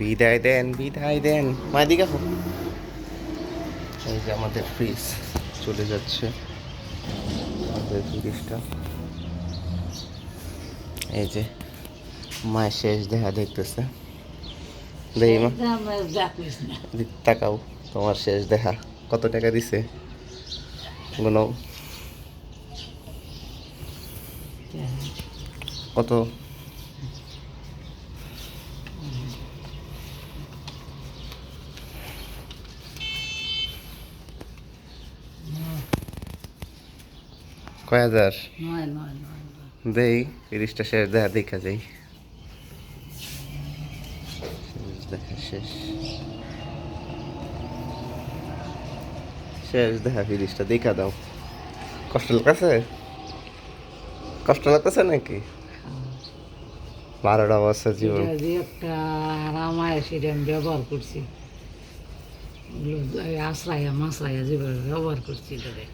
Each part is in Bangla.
বিদায় দেন, বিদায় দেন। মাদিকে হোক। এই যে আমাদের ফ্রিজ চলে যাচ্ছে, আমাদের ফ্রিজটা। এই যে মায়ের শেষ দেখা দেখতেছে। দেখি মা, তাকাও, তোমার শেষ দেখা কত টাকা দিছে গুনো, কত? কয় হাজার? দেই 30টা শেষ দেখা দেখা যাই। দেখা শেষ, শেষ দেখা 30টা দেখা দাও। কষ্ট লাগতেছে? কষ্ট লাগতেছে নাকি? 12টা বছর জীবন একটা আরামায় সেটা আমি ব্যবহার করছি, আশ্রায়া মাছরায়া যেভাবে ব্যবহার করছি এটারে।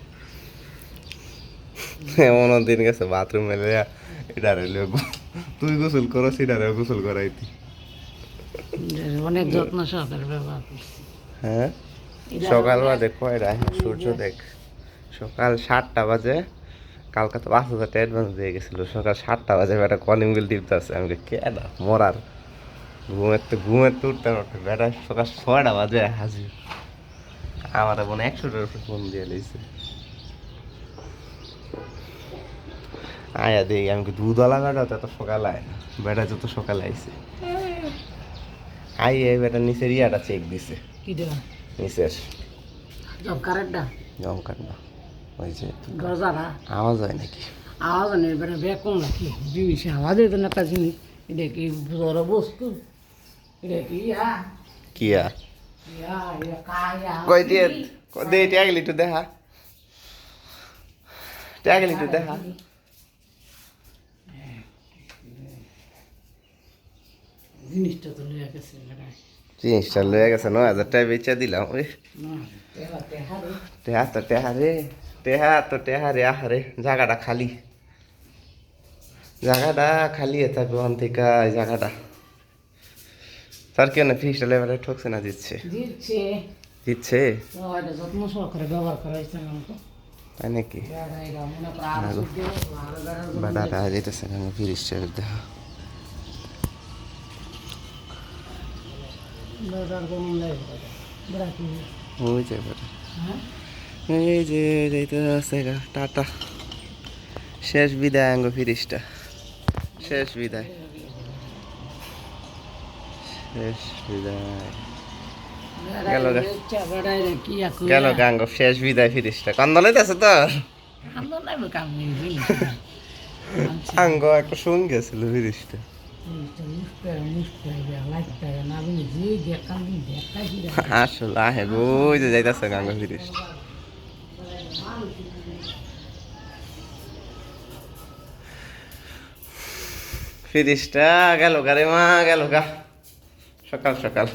এমন দিন গেছে বাথরুম এলে এটা রেলে তুই গোসল করো সেটারে গোসল করাইতি। অনেক যত্ন সহকারে ব্যবহার করছি। হ্যাঁ, সকাল বাজে কয়টা? সূর্য দেখ, সকাল 7টা বাজে। কালকে তো 5,000 অ্যাডভান্স দিয়ে গেছিল। সকাল 7টা বাজে বেটা কলিং বিল টিপতে আছে। আমি কেডা মরার, ঘুমেতে উঠতে উঠতে বেটা সকাল 6টা বাজে হাজির। আমার বোন 100টার উপরে ফোন দিয়ে লইছে। আয়া দেই আমি দুধওয়ালা বেটা তত সকালে আয় না, বেটা যত সকালে আইছে। আই এই বেটা নিচের ইয়াটা চেক দিছে, নিচের জব কার্ডটা জম কার্ড না, ওই যে গজারা আওয়াজ হয় নাকি? আওয়াজ নেই বেটা, বেকম নাকি জিনিস আওয়াজ হইতো না, একটা জিনিস। এটা কি বড় বস্তু? এটা কি কিয়া কায়া কই দিয়ে দে ট্যাগলি একটু দেখা, ট্যাগলি একটু দেখা। জিনিসটা তো লইয়া গেছে বেটা। জিনিসটা লয়ে গেছে, 9,000 টাকা বেচা দিলাম। ওই টেহা তো টেহা রে, টেহা তো টেহা রে। আহারে জায়গাটা খালি, জায়গাটা খালি থাকবে ওখান থেকে। এই জায়গাটা স্যার কেন ফিসটা লেভেলে ঠকছে না দিচ্ছে? দিচ্ছে দিচ্ছে এটা যত্ন সহকারে ব্যবহার করা হয়েছে আমাকে। তাই নাকি? এটা মনে করো আরো শুদ্ধ আরো বেড়ার বেটাটা যেতেছে না ফিরিসটা দেখা। বেড়ার কোনো নেই বেড়া কি। ওই যে বেটা, হ্যাঁ এই যে যাইতে আছে গা। টাটা, শেষ বিদায় আঙ্গ ফিরিসটা, শেষ বিদায়, শেষ বিদায়। গেল গা, গেল গাঙ্গ শেষ বিদায় ফিরিসটা। কান্দন হইতেছে তোর? আঙ্গ একটা সঙ্গী গেছিল ফিরিসটা। আসলে আহে গো, ওই যে যাইতেছে গাঙ্গ ফিরিসটা। ফিরিসটা গেল গা রে মা, গেল গা সকাল সকাল।